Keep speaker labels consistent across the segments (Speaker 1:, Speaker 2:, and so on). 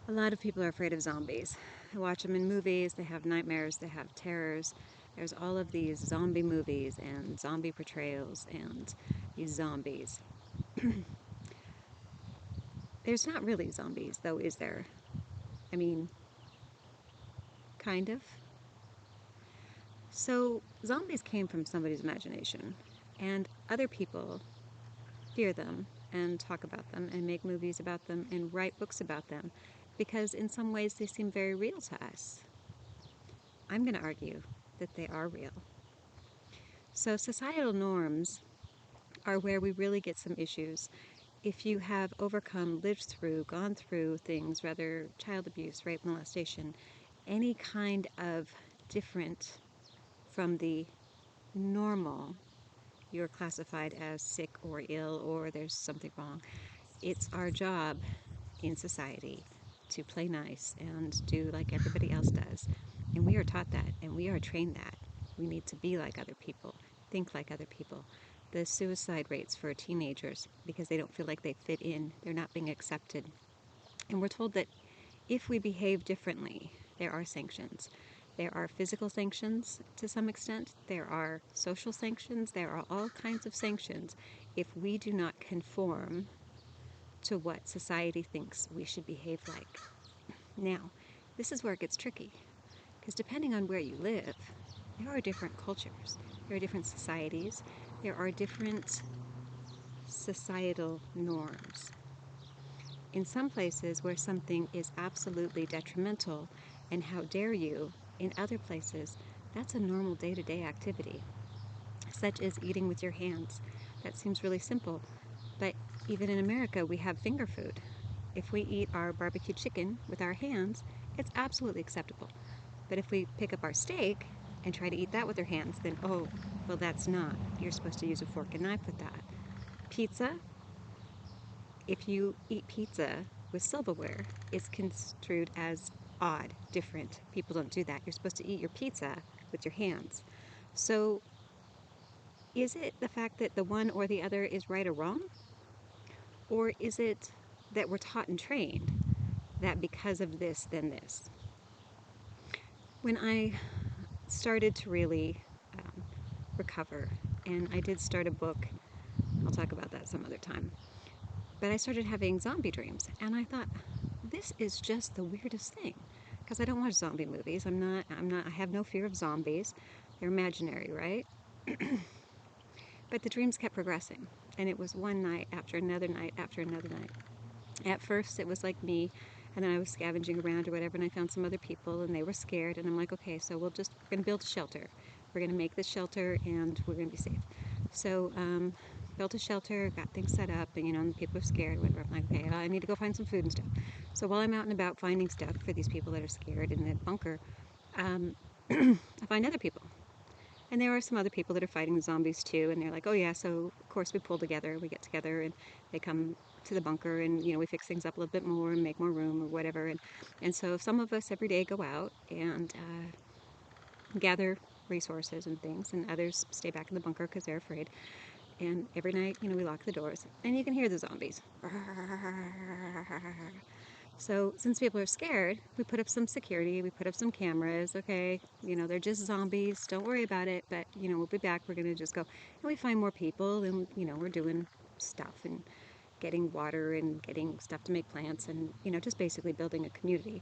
Speaker 1: A lot of people are afraid of zombies. They watch them in movies, they have nightmares, they have terrors. There's all of these zombie movies and zombie portrayals and these zombies. There's not really zombies, though, is there? I mean, kind of. So, zombies came from somebody's imagination, and other people fear them and talk about them and make movies about them and write books about them because, in some ways, they seem very real to us. I'm going to argue that they are real. So, societal norms are where we really get some issues. If you have overcome, lived through, gone through things, whether child abuse, rape, molestation, any kind of different from the normal, you're classified as sick or ill or there's something wrong. It's our job in society to play nice and do like everybody else does. And we are taught that and we are trained that. We need to be like other people, think like other people. The suicide rates for teenagers, because they don't feel like they fit in, they're not being accepted. And we're told that if we behave differently, there are sanctions. There are physical sanctions to some extent. There are social sanctions. There are all kinds of sanctions if we do not conform to what society thinks we should behave like. Now, this is where it gets tricky, because depending on where you live, there are different cultures, there are different societies, there are different societal norms. In some places where something is absolutely detrimental, and how dare you, in other places, that's a normal day-to-day activity, such as eating with your hands. That seems really simple, but even in America, we have finger food. If we eat our barbecue chicken with our hands, it's absolutely acceptable. But if we pick up our steak and try to eat that with our hands, then, oh, well, that's not. You're supposed to use a fork and knife with that. Pizza, if you eat pizza with silverware, it's construed as odd, different. People don't do that. You're supposed to eat your pizza with your hands. So, is it the fact that the one or the other is right or wrong? Or is it that we're taught and trained that because of this, then this? When I started to really recover, and I did start a book, I'll talk about that some other time, but I started having zombie dreams, and I thought, this is just the weirdest thing, because I don't watch zombie movies. I have no fear of zombies. They're imaginary, right? But the dreams kept progressing, and it was one night after another night after another night. At first, it was like me, and then I was scavenging around or whatever, and I found some other people, and they were scared, and I'm like, okay, so we're going to build a shelter. We're going to make this shelter, and we're going to be safe. So, built a shelter, got things set up, and, the people are scared, whatever. I'm like, okay, I need to go find some food and stuff. So while I'm out and about finding stuff for these people that are scared in the bunker, I find other people. And there are some other people that are fighting the zombies too, and they're like, oh yeah, so of course we pull together, we get together, and they come to the bunker, and we fix things up a little bit more and make more room or whatever. And so some of us every day go out and gather resources and things, and others stay back in the bunker because they're afraid. And every night, we lock the doors, and you can hear the zombies. So since people are scared, we put up some security, we put up some cameras. Okay, they're just zombies, don't worry about it, but we'll be back, we're gonna just go. And we find more people, and we're doing stuff and getting water and getting stuff to make plants, and just basically building a community.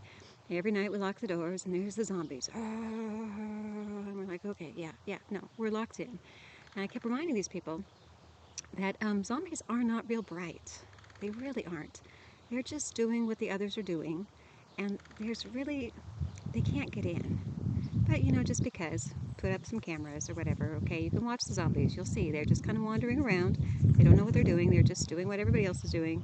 Speaker 1: And every night we lock the doors, and there's the zombies. And we're like, okay, yeah, no, we're locked in. And I kept reminding these people that zombies are not real bright. They really aren't. They're just doing what the others are doing, and they can't get in. But, just because, put up some cameras or whatever, okay, you can watch the zombies, you'll see, they're just kind of wandering around, they don't know what they're doing, they're just doing what everybody else is doing.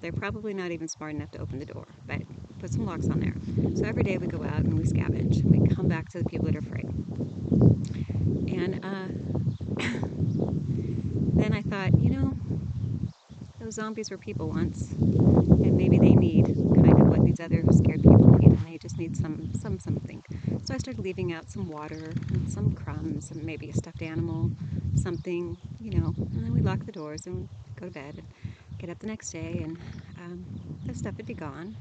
Speaker 1: They're probably not even smart enough to open the door, but put some locks on there. So every day we go out and we scavenge, we come back to the people that are afraid. And then I thought, those zombies were people once, and maybe they need kind of what these other scared people need, and they just need something. So I started leaving out some water and some crumbs and maybe a stuffed animal, something, and then we lock the doors and go to bed and get up the next day, and the stuff would be gone.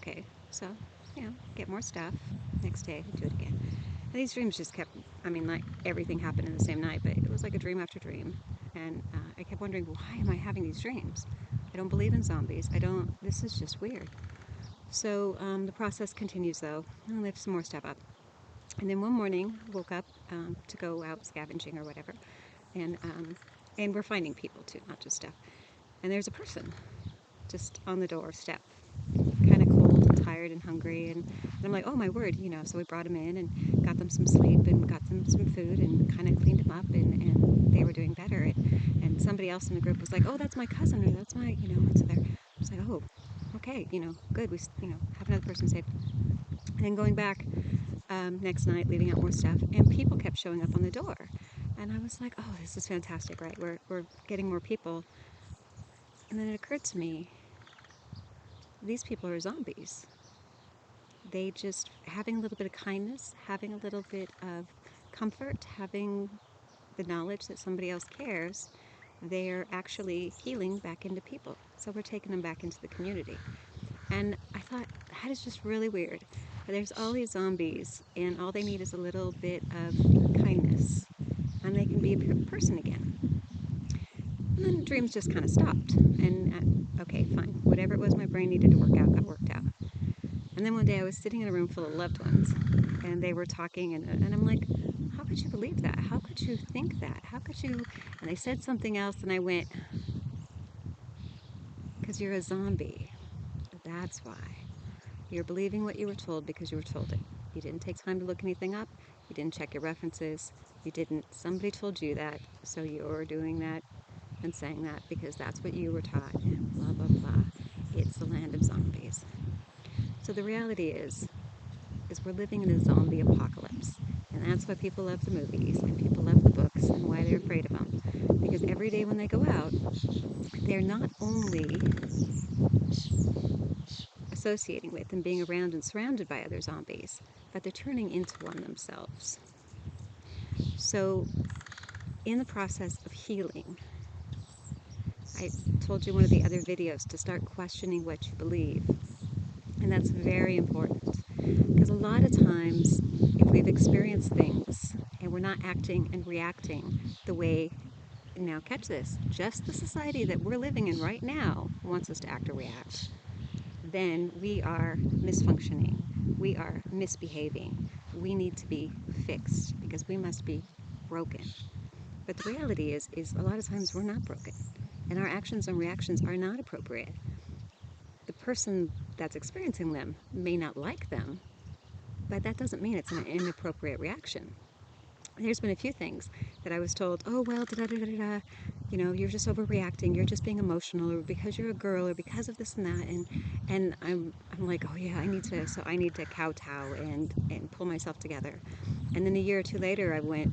Speaker 1: okay. So, get more stuff. Next day, do it again. And these dreams just kept, like everything happened in the same night, but it was like a dream after dream. And I kept wondering, why am I having these dreams? I don't believe in zombies. This is just weird. So the process continues though. I'll lift some more stuff up. And then one morning, woke up to go out scavenging or whatever. And we're finding people too, not just stuff. And there's a person just on the doorstep, kind of cold and tired and hungry. And I'm like, oh my word, so we brought him in and got them some sleep and got them some food and kind of cleaned him up, and they were doing better. And somebody else in the group was like, oh, that's my cousin, or that's my, and so I was like, oh, okay, good. We, have another person saved. And then going back next night, leaving out more stuff, and people kept showing up on the door. And I was like, oh, this is fantastic, right? We're getting more people. And then it occurred to me, these people are zombies. They just, having a little bit of kindness, having a little bit of comfort, having the knowledge that somebody else cares, they're actually healing back into people. So we're taking them back into the community. And I thought, that is just really weird. There's all these zombies, and all they need is a little bit of kindness, and they can be a person again. And then dreams just kind of stopped. And okay, fine. Whatever it was my brain needed to work out, got worked out. And then one day I was sitting in a room full of loved ones, and they were talking, and I'm like, how could you believe that? How could you think that? How could you? And they said something else, and I went, because you're a zombie. That's why. You're believing what you were told because you were told it. You didn't take time to look anything up. You didn't check your references. You didn't. Somebody told you that, so you're doing that and saying that because that's what you were taught, and blah, blah, blah. It's the land of zombies. So the reality is we're living in a zombie apocalypse. And that's why people love the movies and people love the books and why they're afraid of them. Because every day when they go out, they're not only associating with and being around and surrounded by other zombies, but they're turning into one themselves. So in the process of healing, I told you in one of the other videos to start questioning what you believe. And that's very important. Because a lot of times, if we've experienced things and we're not acting and reacting the way, now catch this, just the society that we're living in right now wants us to act or react, then we are misfunctioning. We are misbehaving. We need to be fixed because we must be broken. But the reality is a lot of times we're not broken. And our actions and reactions are not appropriate. The person that's experiencing them may not like them, but that doesn't mean it's an inappropriate reaction. There's been a few things that I was told, oh, well, da-da-da-da-da, you're just overreacting, you're just being emotional, or because you're a girl, or because of this and that, and I'm like, oh yeah, I need to kowtow and pull myself together. And then a year or two later, I went,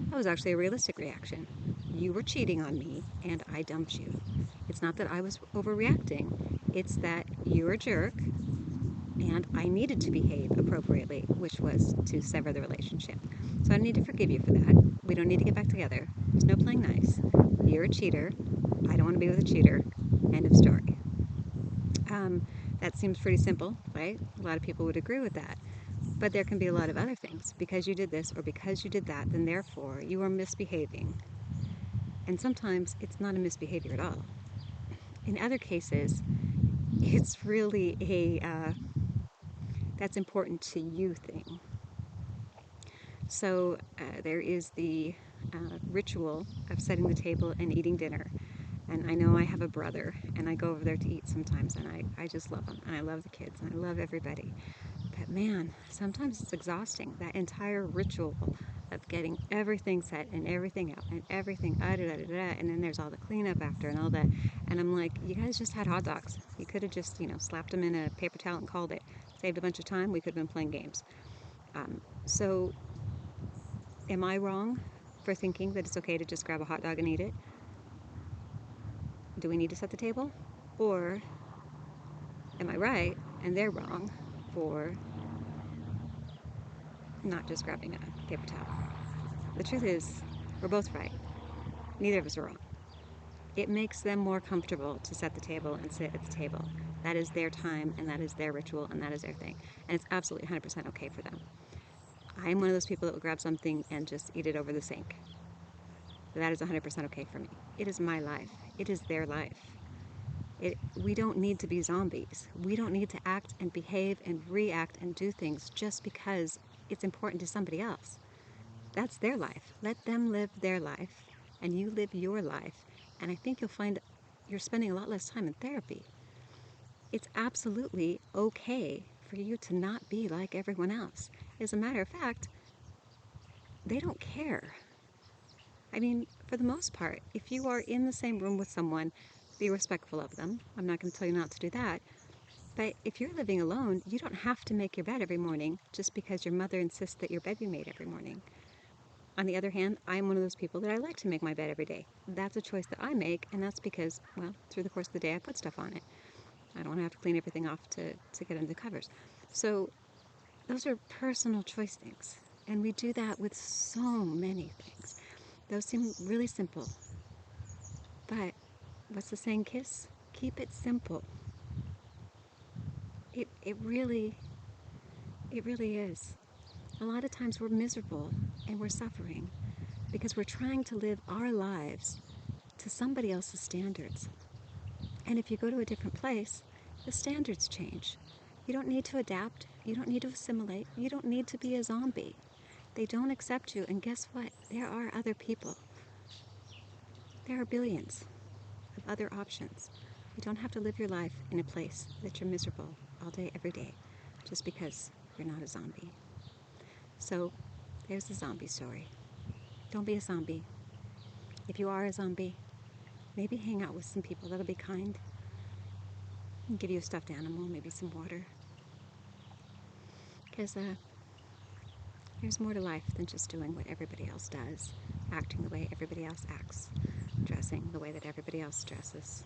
Speaker 1: that was actually a realistic reaction. You were cheating on me, and I dumped you. It's not that I was overreacting, it's that you're a jerk, and I needed to behave appropriately, which was to sever the relationship. So I need to forgive you for that. We don't need to get back together. There's no playing nice. You're a cheater. I don't want to be with a cheater. End of story. That seems pretty simple, right? A lot of people would agree with that. But there can be a lot of other things. Because you did this or because you did that, then therefore you are misbehaving. And sometimes it's not a misbehavior at all. In other cases, it's really a that's important to you thing. So there is the ritual of setting the table and eating dinner. And I know I have a brother, and I go over there to eat sometimes, and I just love him, and I love the kids, and I love everybody. But man, sometimes it's exhausting, that entire ritual of getting everything set and everything out and everything, and then there's all the cleanup after and all that. And I'm like, you guys just had hot dogs. You could have just, slapped them in a paper towel and called it. Saved a bunch of time. We could have been playing games. So am I wrong for thinking that it's okay to just grab a hot dog and eat it? Do we need to set the table? Or am I right and they're wrong for not just grabbing a paper towel? The truth is, we're both right. Neither of us are wrong. It makes them more comfortable to set the table and sit at the table. That is their time, and that is their ritual, and that is their thing. And it's absolutely 100% okay for them. I'm one of those people that will grab something and just eat it over the sink. That is 100% okay for me. It is my life. It is their life. We don't need to be zombies. We don't need to act and behave and react and do things just because it's important to somebody else. That's their life. Let them live their life, and you live your life. And I think you'll find you're spending a lot less time in therapy. It's absolutely okay for you to not be like everyone else. As a matter of fact, they don't care. I mean, for the most part, if you are in the same room with someone, be respectful of them. I'm not going to tell you not to do that. But if you're living alone, you don't have to make your bed every morning just because your mother insists that your bed be made every morning. On the other hand, I'm one of those people that I like to make my bed every day. That's a choice that I make, and that's because, well, through the course of the day I put stuff on it. I don't have to clean everything off to get under the covers. So those are personal choice things. And we do that with so many things. Those seem really simple. But what's the saying, kiss? Keep it simple. It really is. A lot of times we're miserable and we're suffering because we're trying to live our lives to somebody else's standards. And if you go to a different place, the standards change. You don't need to adapt. You don't need to assimilate. You don't need to be a zombie. They don't accept you, and guess what? There are other people. There are billions of other options. You don't have to live your life in a place that you're miserable all day, every day, just because you're not a zombie. So, there's the zombie story. Don't be a zombie. If you are a zombie, maybe hang out with some people that'll be kind and give you a stuffed animal, maybe some water. Because there's more to life than just doing what everybody else does, acting the way everybody else acts, dressing the way that everybody else dresses.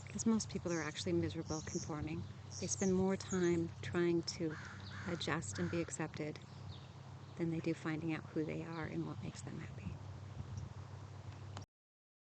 Speaker 1: Because most people are actually miserable conforming. They spend more time trying to adjust and be accepted than they do finding out who they are and what makes them happy.